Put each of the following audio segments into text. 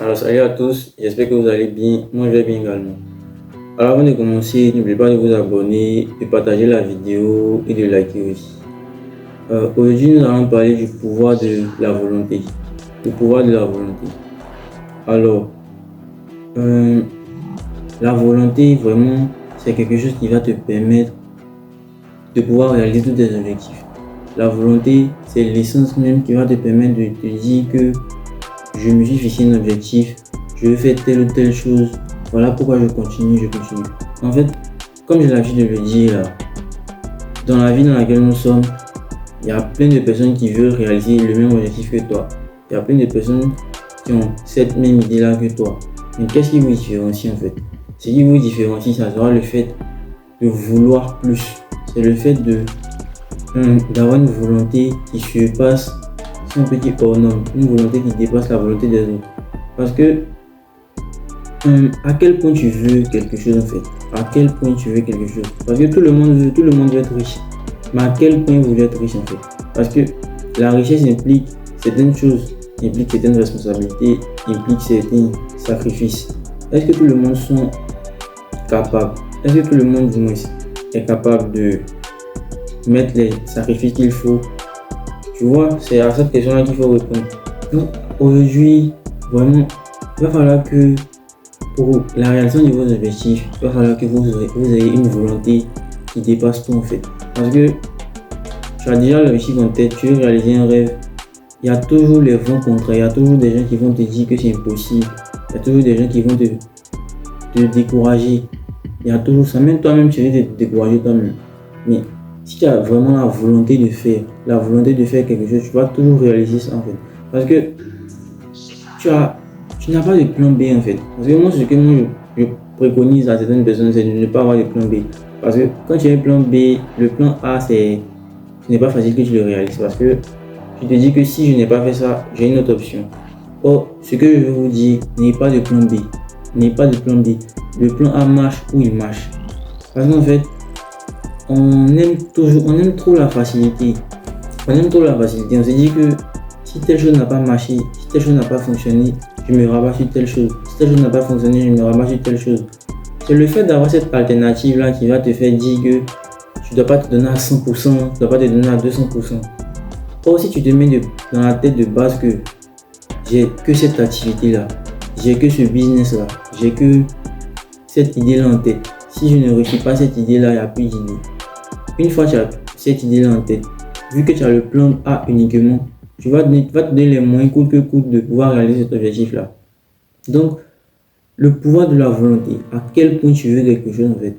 Alors salut à tous, j'espère que vous allez bien, moi je vais bien également. Alors avant de commencer, n'oubliez pas de vous abonner, de partager la vidéo et de liker aussi. Aujourd'hui nous allons parler du pouvoir de la volonté. Le pouvoir de la volonté. Alors, la volonté vraiment c'est quelque chose qui va te permettre de pouvoir réaliser tous tes objectifs. La volonté c'est l'essence même qui va te permettre de te dire que je me suis fixé un objectif, je veux faire telle ou telle chose, voilà pourquoi je continue. En fait, comme j'ai l'habitude de le dire là, dans la vie dans laquelle nous sommes, il y a plein de personnes qui veulent réaliser le même objectif que toi. Il y a plein de personnes qui ont cette même idée là que toi. Mais qu'est-ce qui vous différencie en fait? Ce qui vous différencie, ça sera le fait de vouloir plus. C'est le fait d'avoir une volonté qui surpasse son petit hors norme, une volonté qui dépasse la volonté des autres. Parce que à quel point tu veux quelque chose en fait? À quel point tu veux quelque chose? Parce que tout le monde veut être riche. Mais à quel point vous voulez être riche en fait? Parce que la richesse implique certaines choses, implique certaines responsabilités, implique certains sacrifices. Est-ce que tout le monde sont capables? Est-ce que tout le monde est capable de mettre les sacrifices qu'il faut? Tu vois, c'est à cette question-là qu'il faut répondre. Donc, aujourd'hui, vraiment, il va falloir que pour la réalisation de vos objectifs, il va falloir que vous ayez une volonté qui dépasse tout en fait. Parce que tu as déjà l'objectif en tête, tu veux réaliser un rêve, il y a toujours les vents contraires, il y a toujours des gens qui vont te dire que c'est impossible, il y a toujours des gens qui vont te décourager, il y a toujours ça, même toi-même tu veux te décourager toi-même. Mais si tu as vraiment la volonté de faire quelque chose, tu vas toujours réaliser ça en fait. Parce que tu n'as pas de plan B en fait. Parce que moi, ce que je préconise à certaines personnes, c'est de ne pas avoir de plan B. Parce que quand tu as un plan B, le plan A, ce n'est pas facile que tu le réalises. Parce que tu te dis que si je n'ai pas fait ça, j'ai une autre option. Or, ce que je veux vous dire, n'ayez pas de plan B. N'ayez pas de plan B. Le plan A marche ou il marche. Parce qu'en fait, on aime trop la facilité. On se dit que si telle chose n'a pas marché, si telle chose n'a pas fonctionné, je me rabats sur telle chose. Si telle chose n'a pas fonctionné, je me rabats sur telle chose. C'est le fait d'avoir cette alternative là qui va te faire dire que tu ne dois pas te donner à 100%, tu ne dois pas te donner à 200%. Or, si tu te mets dans la tête de base que j'ai que cette activité là, j'ai que ce business là, j'ai que cette idée là en tête. Si je ne réussis pas cette idée là, il n'y a plus d'idée. Une fois que tu as cette idée là en tête, vu que tu as le plan A uniquement, tu vas te donner les moyens coûte que coûte de pouvoir réaliser cet objectif là. Donc, le pouvoir de la volonté, à quel point tu veux quelque chose en fait.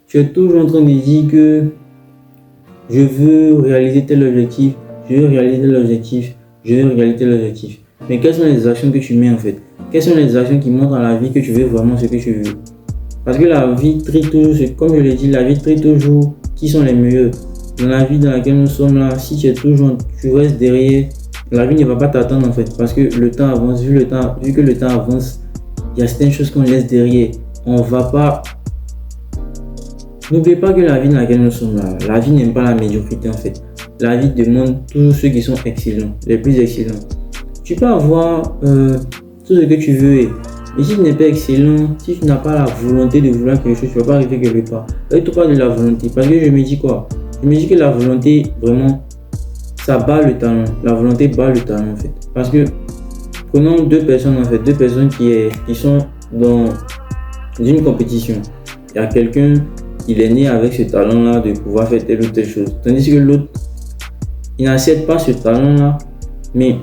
Tu es toujours en train de dire que je veux réaliser tel objectif, je veux réaliser tel objectif, je veux réaliser tel objectif. Mais quelles sont les actions que tu mets en fait? Quelles sont les actions qui montrent à la vie que tu veux vraiment ce que tu veux? Parce que la vie trie toujours, comme je l'ai dit, la vie trie toujours qui sont les meilleurs. Dans la vie dans laquelle nous sommes là, si tu restes derrière, la vie ne va pas t'attendre en fait. Parce que le temps avance, vu que le temps avance, il y a certaines choses qu'on laisse derrière. On va pas. N'oubliez pas que la vie dans laquelle nous sommes là, la vie n'aime pas la médiocrité en fait. La vie demande toujours ceux qui sont excellents, les plus excellents. Tu peux avoir tout ce que tu veux. Et si tu n'es pas excellent, si tu n'as pas la volonté de vouloir quelque chose, tu ne vas pas arriver quelque part. Et tout parle de la volonté. Parce que je me dis quoi? Je me dis que la volonté, vraiment, ça bat le talent. La volonté bat le talent en fait. Parce que, prenons deux personnes en fait, deux personnes qui sont dans une compétition. Il y a quelqu'un, il est né avec ce talent-là de pouvoir faire telle ou telle chose. Tandis que l'autre, il n'accepte pas ce talent-là, mais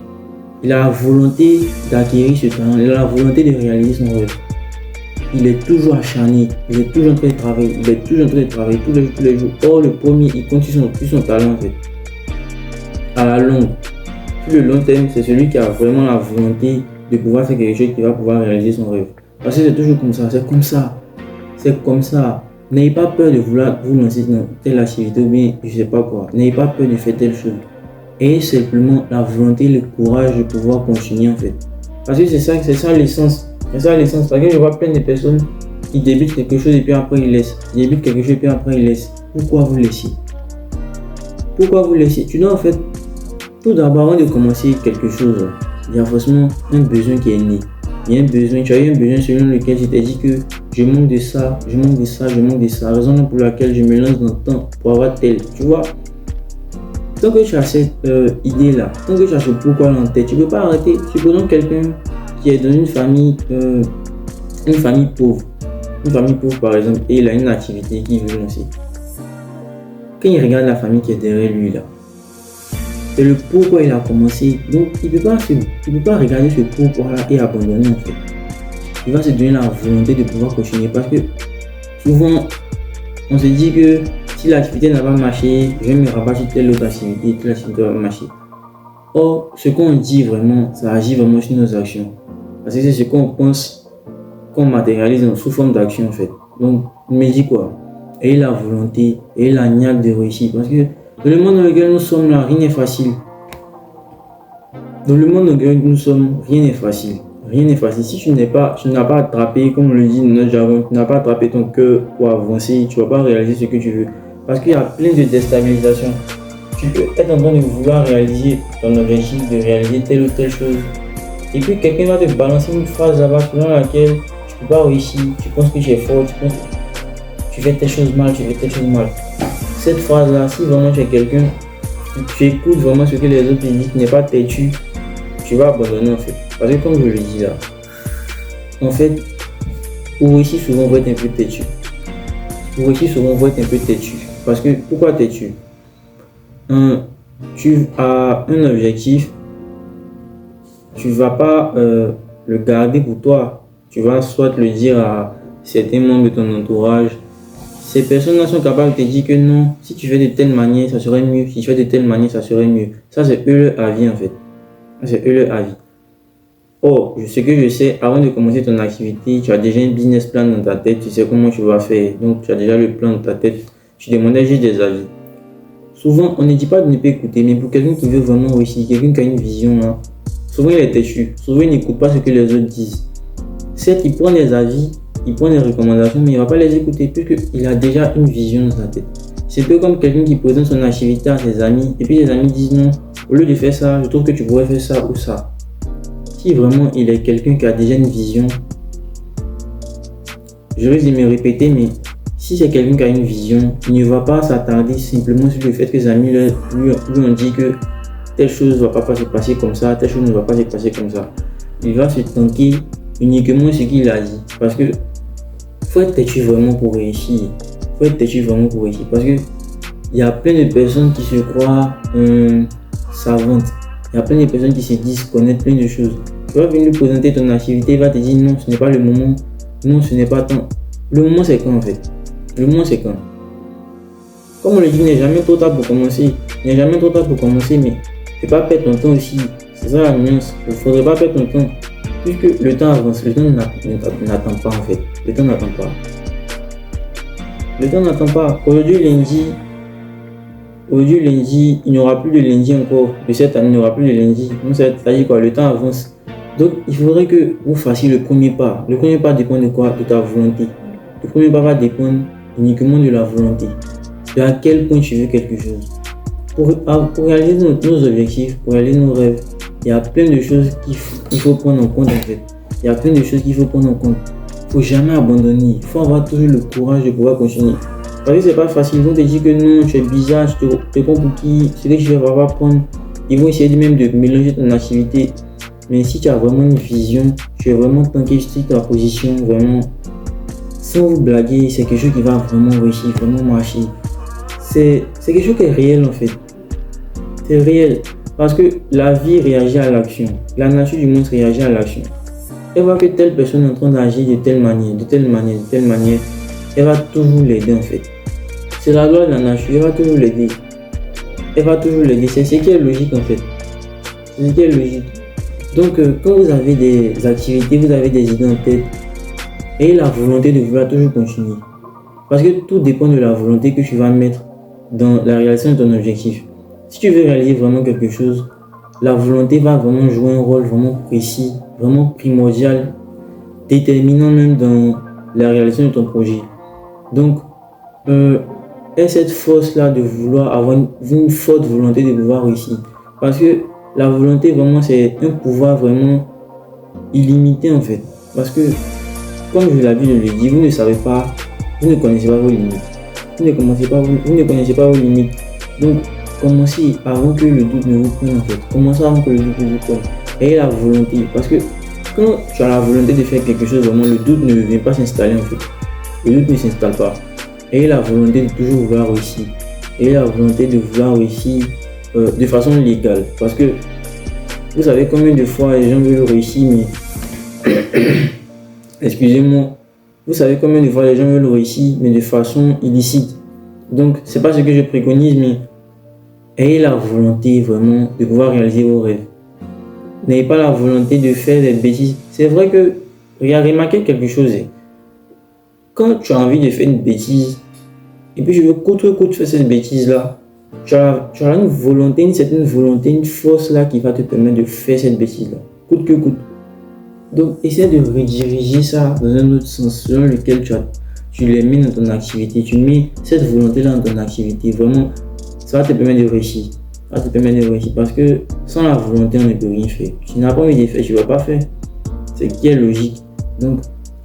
il a la volonté d'acquérir ce talent, il a la volonté de réaliser son rêve. Il est toujours acharné, il est toujours en train de travailler, tous les jours. Or, le premier, il continue son talent en fait. À la longue, sur le long terme, c'est celui qui a vraiment la volonté de pouvoir faire quelque chose qui va pouvoir réaliser son rêve. Parce que c'est toujours comme ça, c'est comme ça. N'ayez pas peur de vouloir vous lancer dans telle activité ou bien je sais pas quoi. N'ayez pas peur de faire telle chose. Et simplement la volonté, le courage de pouvoir continuer en fait. Parce que c'est ça l'essence. Parce que je vois plein de personnes qui débutent quelque chose et puis après ils laissent. Pourquoi vous laissez? Tu dois en fait, tout d'abord avant de commencer quelque chose, il y a forcément un besoin qui est né. il y a un besoin, tu as eu un besoin selon lequel tu t'es dit que je manque de ça, je manque de ça, je manque de ça, raison pour laquelle je me lance dans le temps pour avoir tel, tu vois. Tant que tu as cette idée-là, tant que tu as ce pourquoi en tête, tu ne peux pas arrêter. Supposons quelqu'un qui est dans une famille pauvre, par exemple, et il a une activité qu'il veut lancer. Quand il regarde la famille qui est derrière lui là, c'est le pourquoi il a commencé. Donc il ne peut pas regarder ce pourquoi là et abandonner en fait. Il va se donner la volonté de pouvoir continuer parce que souvent on se dit que si l'activité n'a pas marché, je vais me rabattre sur telle autre activité, telle activité va marcher. Or, ce qu'on dit vraiment, ça agit vraiment sur nos actions. Parce que c'est ce qu'on pense, qu'on matérialise sous forme d'action en fait. Donc, on me dit quoi? Ayez la volonté, ayez la niaque de réussir. Parce que dans le monde dans lequel nous sommes là, rien n'est facile. Dans le monde dans lequel nous sommes, rien n'est facile. Rien n'est facile. Si tu n'as pas attrapé, comme on le dit dans notre jargon, tu n'as pas attrapé ton cœur pour avancer, tu ne vas pas réaliser ce que tu veux. Parce qu'il y a plein de déstabilisations. Tu peux être en train de vouloir réaliser ton objectif, de réaliser telle ou telle chose. Et puis quelqu'un va te balancer une phrase là-bas selon laquelle tu ne peux pas réussir, tu penses que tu es fort, tu fais telle chose mal, tu fais telle chose mal. Cette phrase-là, si vraiment tu es quelqu'un, tu écoutes vraiment ce que les autres te disent, tu n'es pas têtu, tu vas abandonner en fait. Parce que comme je le dis là, en fait, pour réussir souvent on va être un peu têtu. Parce que, pourquoi têtu? Tu as un objectif, tu ne vas pas le garder pour toi. Tu vas soit le dire à certains membres de ton entourage. Ces personnes-là sont capables de te dire que non, si tu fais de telle manière, ça serait mieux. Si tu fais de telle manière, ça serait mieux. Ça, c'est eux leur avis en fait. Or, ce que je sais, avant de commencer ton activité, tu as déjà un business plan dans ta tête, tu sais comment tu vas faire. Donc, tu as déjà le plan dans ta tête. Tu demandais juste des avis. Souvent, on ne dit pas de ne pas écouter, mais pour quelqu'un qui veut vraiment réussir, quelqu'un qui a une vision, là, souvent il est têtu. Souvent, il n'écoute pas ce que les autres disent. Certes, il prend des avis, il prend des recommandations, mais il ne va pas les écouter puisqu'il a déjà une vision dans sa tête. C'est peu comme quelqu'un qui présente son activité à ses amis, et puis les amis disent non, au lieu de faire ça, je trouve que tu pourrais faire ça ou ça. Si vraiment il est quelqu'un qui a déjà une vision, je risque de me répéter, mais si c'est quelqu'un qui a une vision, il ne va pas s'attarder simplement sur le fait que ses amis lui ont dit que telle chose ne va pas se passer comme ça, telle chose ne va pas se passer comme ça. Il va se tanker uniquement ce qu'il a dit. Parce que faut être têtu vraiment pour réussir. Parce que il y a plein de personnes qui se croient savantes. Il y a plein de personnes qui se disent connaître plein de choses. Tu vas venir lui présenter ton activité, il va te dire non, ce n'est pas le moment. Non, ce n'est pas temps. Le moment c'est quand en fait? Comme on le dit, il n'est jamais trop tard pour commencer. Mais il ne faut pas perdre ton temps aussi. C'est ça la nuance. Il ne faudrait pas perdre ton temps. Puisque le temps avance, le temps n'attend pas en fait. Le temps n'attend pas. Aujourd'hui lundi, il n'y aura plus de lundi encore. De cette année, il n'y aura plus de lundi. Donc ça veut dire quoi? Le temps avance. Donc il faudrait que vous fassiez le premier pas. Le premier pas dépend de quoi? De ta volonté. Le premier pas va dépendre uniquement de la volonté. De à quel point tu veux quelque chose. Pour réaliser nos objectifs, pour réaliser nos rêves, il y a plein de choses qu'il faut prendre en compte en fait. Il ne faut jamais abandonner. Il faut avoir toujours le courage de pouvoir continuer. Parce que c'est pas facile. Ils vont te dire que non, tu es bizarre, tu te prends pour qui, ce que tu vas pas prendre. Ils vont essayer même de mélanger ton activité. Mais si tu as vraiment une vision, tu es vraiment tanké sur ta position, vraiment, sans vous blaguer, c'est quelque chose qui va vraiment réussir, vraiment marcher. C'est quelque chose qui est réel en fait. C'est réel. Parce que la vie réagit à l'action. La nature du monde réagit à l'action. Elle voit que telle personne est en train d'agir de telle manière. Elle va toujours l'aider en fait. C'est la loi de la nature. Elle va toujours l'aider. C'est ce qui est logique en fait. Donc quand vous avez des activités, vous avez des idées en tête, ayez la volonté de vouloir toujours continuer. Parce que tout dépend de la volonté que tu vas mettre dans la réalisation de ton objectif. Si tu veux réaliser vraiment quelque chose, la volonté va vraiment jouer un rôle vraiment précis, vraiment primordial, déterminant même dans la réalisation de ton projet. Donc, aie cette force-là de vouloir avoir une forte volonté de pouvoir réussir. Parce que la volonté, vraiment, c'est un pouvoir vraiment illimitée en fait. Parce que, comme je l'avais dit, vous ne savez pas, vous ne connaissez pas vos limites. Vous ne connaissez pas vos limites. Donc, commencez avant que le doute ne vous prenne en fait. Commencez avant que le doute ne vous prenne. Ayez la volonté. Parce que quand tu as la volonté de faire quelque chose, vraiment, le doute ne vient pas s'installer en fait. Le doute ne s'installe pas. Ayez la volonté de toujours vouloir réussir. Ayez la volonté de vouloir réussir de façon légale. Parce que vous savez combien de fois les gens veulent réussir, mais excusez-moi, vous savez combien de fois les gens veulent réussir, mais de façon illicite. Donc, c'est pas ce que je préconise, mais ayez la volonté vraiment de pouvoir réaliser vos rêves. N'ayez pas la volonté de faire des bêtises. C'est vrai que, remarquez quelque chose. Quand tu as envie de faire une bêtise, et puis je veux coûte faire cette bêtise-là, tu as une volonté, une certaine volonté, une force là qui va te permettre de faire cette bêtise-là, coûte que coûte. Donc, essaie de rediriger ça dans un autre sens, selon lequel tu les mets dans ton activité, tu mets cette volonté-là dans ton activité, vraiment, ça va te permettre de réussir. Ça va te permettre de réussir parce que sans la volonté, on ne peut rien faire. Tu n'as pas envie de faire, tu ne vas pas faire. C'est qui est logique. Donc,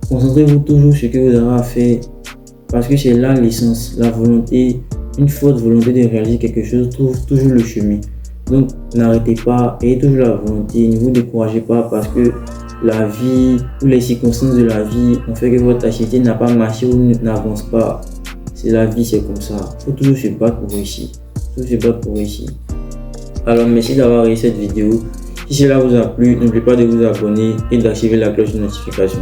concentrez-vous toujours sur ce que vous avez à faire parce que c'est là l'essence, la volonté. Une forte volonté de réaliser quelque chose trouve toujours le chemin. Donc, n'arrêtez pas, ayez toujours la volonté, ne vous découragez pas parce que la vie ou les circonstances de la vie ont fait que votre activité n'a pas marché ou n'avance pas. C'est la vie, c'est comme ça. Il faut toujours se battre pour réussir. Alors, merci d'avoir regardé cette vidéo. Si cela vous a plu, n'oubliez pas de vous abonner et d'activer la cloche de notification.